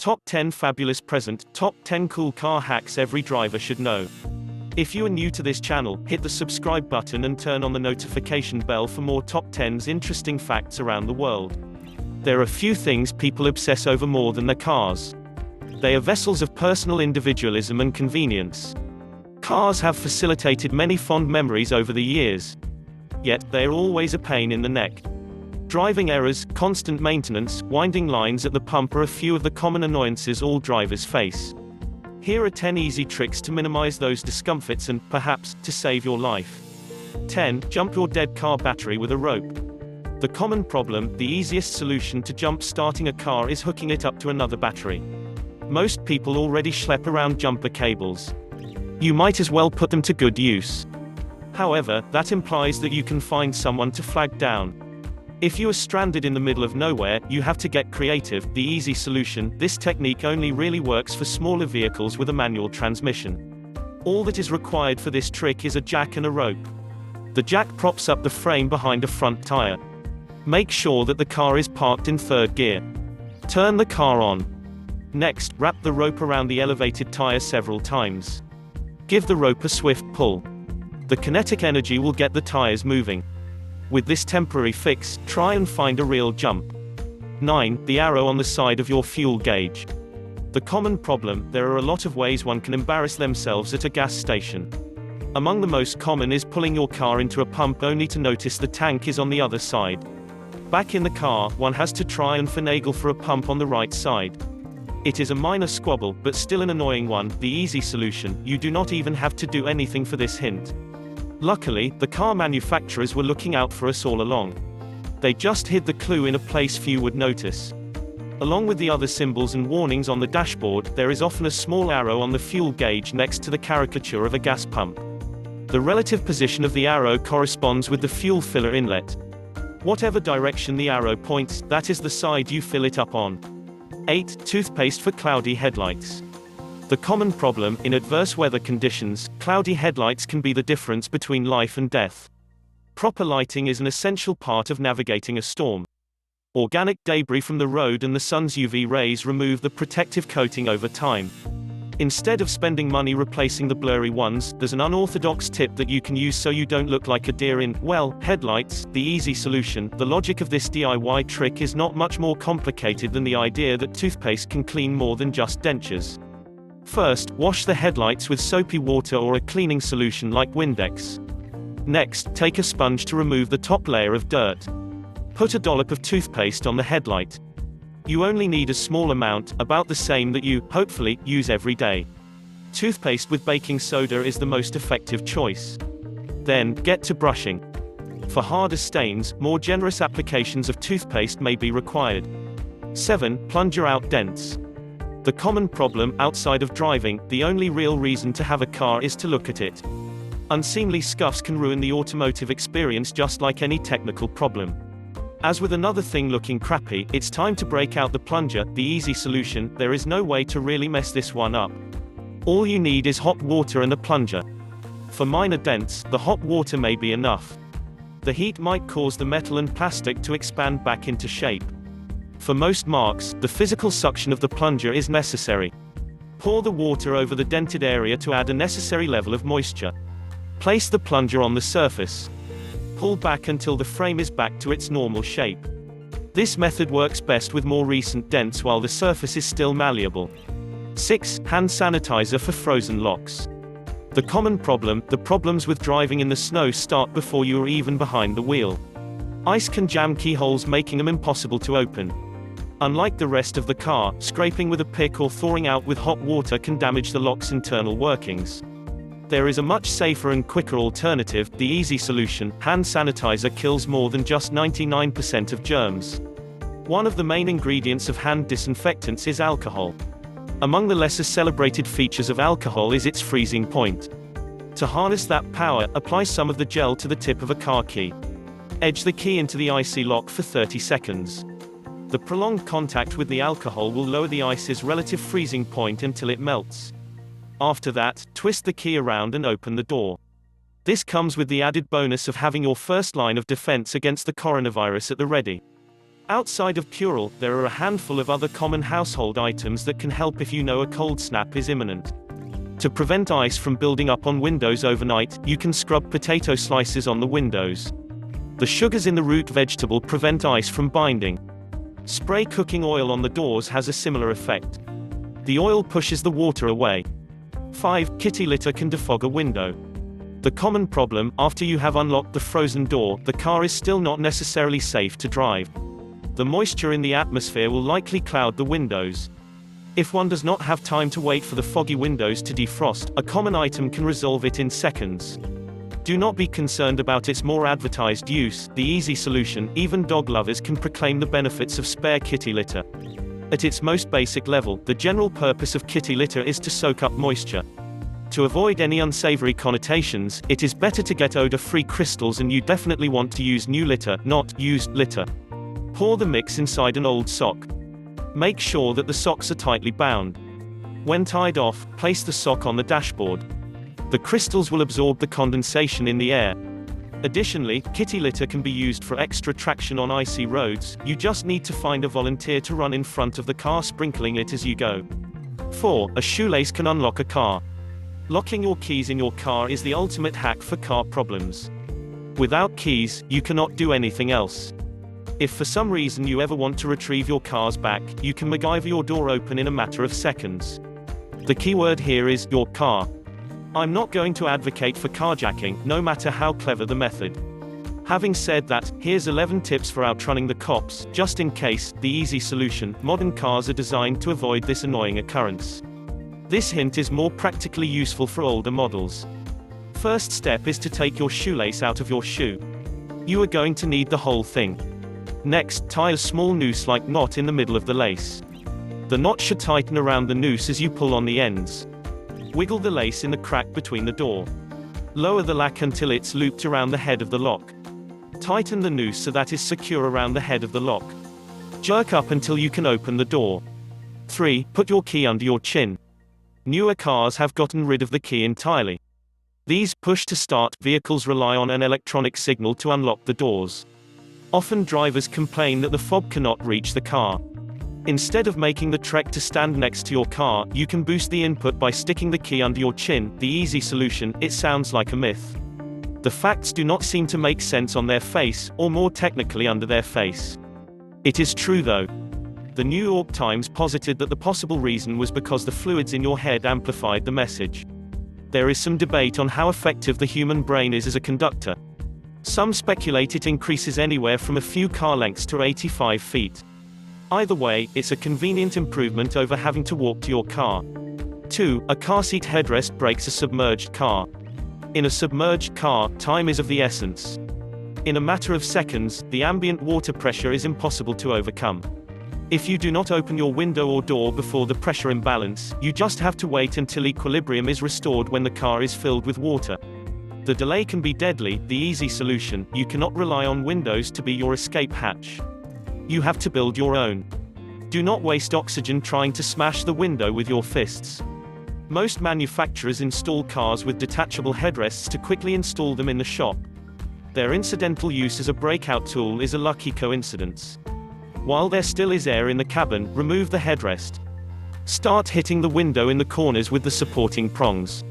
Top 10 Fabulous Present, Top 10 Cool Car Hacks Every Driver Should Know. If you are new to this channel, hit the subscribe button and turn on the notification bell for more Top 10's interesting facts around the world. There are few things people obsess over more than their cars. They are vessels of personal individualism and convenience. Cars have facilitated many fond memories over the years. Yet, they are always a pain in the neck. Driving errors, constant maintenance, winding lines at the pump are a few of the common annoyances all drivers face. Here are 10 easy tricks to minimize those discomforts and, perhaps, to save your life. 10. Jump your dead car battery with a rope. The common problem, the easiest solution to jump starting a car is hooking it up to another battery. Most people already schlep around jumper cables. You might as well put them to good use. However, that implies that you can find someone to flag down. If you are stranded in the middle of nowhere, you have to get creative. The easy solution, this technique only really works for smaller vehicles with a manual transmission. All that is required for this trick is a jack and a rope. The jack props up the frame behind a front tire. Make sure that the car is parked in third gear. Turn the car on. Next, wrap the rope around the elevated tire several times. Give the rope a swift pull. The kinetic energy will get the tires moving. With this temporary fix, try and find a real jump. 9. The arrow on the side of your fuel gauge. The common problem, there are a lot of ways one can embarrass themselves at a gas station. Among the most common is pulling your car into a pump only to notice the tank is on the other side. Back in the car, one has to try and finagle for a pump on the right side. It is a minor squabble, but still an annoying one. The easy solution, you do not even have to do anything for this hint. Luckily, the car manufacturers were looking out for us all along. They just hid the clue in a place few would notice. Along with the other symbols and warnings on the dashboard, there is often a small arrow on the fuel gauge next to the caricature of a gas pump. The relative position of the arrow corresponds with the fuel filler inlet. Whatever direction the arrow points, that is the side you fill it up on. 8. Toothpaste for cloudy headlights. The common problem, in adverse weather conditions, cloudy headlights can be the difference between life and death. Proper lighting is an essential part of navigating a storm. Organic debris from the road and the sun's UV rays remove the protective coating over time. Instead of spending money replacing the blurry ones, there's an unorthodox tip that you can use so you don't look like a deer in, well, headlights. The easy solution, the logic of this DIY trick is not much more complicated than the idea that toothpaste can clean more than just dentures. First, wash the headlights with soapy water or a cleaning solution like Windex. Next, take a sponge to remove the top layer of dirt. Put a dollop of toothpaste on the headlight. You only need a small amount, about the same that you, hopefully, use every day. Toothpaste with baking soda is the most effective choice. Then, get to brushing. For harder stains, more generous applications of toothpaste may be required. 7. Plunger out dents. The common problem, outside of driving, the only real reason to have a car is to look at it. Unseemly scuffs can ruin the automotive experience just like any technical problem. As with another thing looking crappy, it's time to break out the plunger. The easy solution, there is no way to really mess this one up. All you need is hot water and a plunger. For minor dents, the hot water may be enough. The heat might cause the metal and plastic to expand back into shape. For most marks, the physical suction of the plunger is necessary. Pour the water over the dented area to add a necessary level of moisture. Place the plunger on the surface. Pull back until the frame is back to its normal shape. This method works best with more recent dents while the surface is still malleable. 6. Hand sanitizer for frozen locks. The common problem, the problems with driving in the snow start before you are even behind the wheel. Ice can jam keyholes, making them impossible to open. Unlike the rest of the car, scraping with a pick or thawing out with hot water can damage the lock's internal workings. There is a much safer and quicker alternative, the easy solution. Hand sanitizer kills more than just 99% of germs. One of the main ingredients of hand disinfectants is alcohol. Among the lesser celebrated features of alcohol is its freezing point. To harness that power, apply some of the gel to the tip of a car key. Edge the key into the icy lock for 30 seconds. The prolonged contact with the alcohol will lower the ice's relative freezing point until it melts. After that, twist the key around and open the door. This comes with the added bonus of having your first line of defense against the coronavirus at the ready. Outside of Purell, there are a handful of other common household items that can help if you know a cold snap is imminent. To prevent ice from building up on windows overnight, you can scrub potato slices on the windows. The sugars in the root vegetable prevent ice from binding. Spray cooking oil on the doors has a similar effect. The oil pushes the water away. 5. Kitty litter can defog a window. The common problem, after you have unlocked the frozen door, the car is still not necessarily safe to drive. The moisture in the atmosphere will likely cloud the windows. If one does not have time to wait for the foggy windows to defrost, a common item can resolve it in seconds. Do not be concerned about its more advertised use, the easy solution. Even dog lovers can proclaim the benefits of spare kitty litter. At its most basic level, the general purpose of kitty litter is to soak up moisture. To avoid any unsavory connotations, it is better to get odor-free crystals, and you definitely want to use new litter, not used litter. Pour the mix inside an old sock. Make sure that the socks are tightly bound. When tied off, place the sock on the dashboard. The crystals will absorb the condensation in the air. Additionally, kitty litter can be used for extra traction on icy roads. You just need to find a volunteer to run in front of the car, sprinkling it as you go. 4. A shoelace can unlock a car. Locking your keys in your car is the ultimate hack for car problems. Without keys, you cannot do anything else. If for some reason you ever want to retrieve your cars back, you can MacGyver your door open in a matter of seconds. The keyword here is your car. I'm not going to advocate for carjacking, no matter how clever the method. Having said that, here's 11 tips for outrunning the cops, just in case. The easy solution: modern cars are designed to avoid this annoying occurrence. This hint is more practically useful for older models. First step is to take your shoelace out of your shoe. You are going to need the whole thing. Next, tie a small noose-like knot in the middle of the lace. The knot should tighten around the noose as you pull on the ends. Wiggle the lace in the crack between the door. Lower the lack until it's looped around the head of the lock. Tighten the noose so that is secure around the head of the lock. Jerk up until you can open the door. 3. Put your key under your chin. Newer cars have gotten rid of the key entirely. These push-to-start vehicles rely on an electronic signal to unlock the doors. Often drivers complain that the fob cannot reach the car. Instead of making the trek to stand next to your car, you can boost the input by sticking the key under your chin. The easy solution. It sounds like a myth. The facts do not seem to make sense on their face, or more technically under their face. It is true though. The New York Times posited that the possible reason was because the fluids in your head amplified the message. There is some debate on how effective the human brain is as a conductor. Some speculate it increases anywhere from a few car lengths to 85 feet. Either way, it's a convenient improvement over having to walk to your car. 2. A car seat headrest breaks a submerged car. In a submerged car, time is of the essence. In a matter of seconds, the ambient water pressure is impossible to overcome. If you do not open your window or door before the pressure imbalance, you just have to wait until equilibrium is restored when the car is filled with water. The delay can be deadly. The easy solution: you cannot rely on windows to be your escape hatch. You have to build your own. Do not waste oxygen trying to smash the window with your fists. Most manufacturers install cars with detachable headrests to quickly install them in the shop. Their incidental use as a breakout tool is a lucky coincidence. While there still is air in the cabin, remove the headrest. Start hitting the window in the corners with the supporting prongs.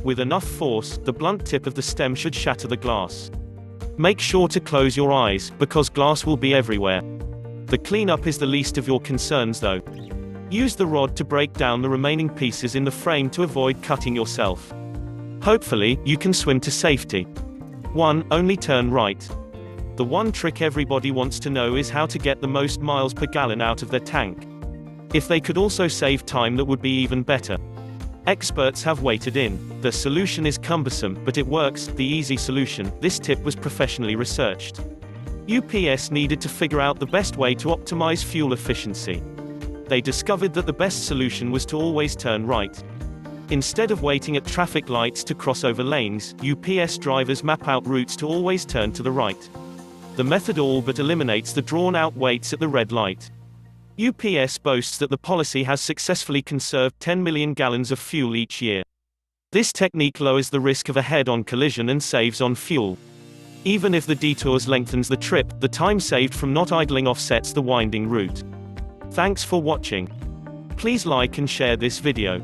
With enough force, the blunt tip of the stem should shatter the glass. Make sure to close your eyes, because glass will be everywhere. The cleanup is the least of your concerns though. Use the rod to break down the remaining pieces in the frame to avoid cutting yourself. Hopefully, you can swim to safety. 1. Only turn right. The one trick everybody wants to know is how to get the most miles per gallon out of their tank. If they could also save time, that would be even better. Experts have weighed in. The solution is cumbersome, but it works. The easy solution: this tip was professionally researched. UPS needed to figure out the best way to optimize fuel efficiency. They discovered that the best solution was to always turn right. Instead of waiting at traffic lights to cross over lanes, UPS drivers map out routes to always turn to the right. The method all but eliminates the drawn-out waits at the red light. UPS boasts that the policy has successfully conserved 10 million gallons of fuel each year. This technique lowers the risk of a head-on collision and saves on fuel. Even if the detours lengthens the trip, the time saved from not idling offsets the winding route. Thanks for watching. Please like and share this video.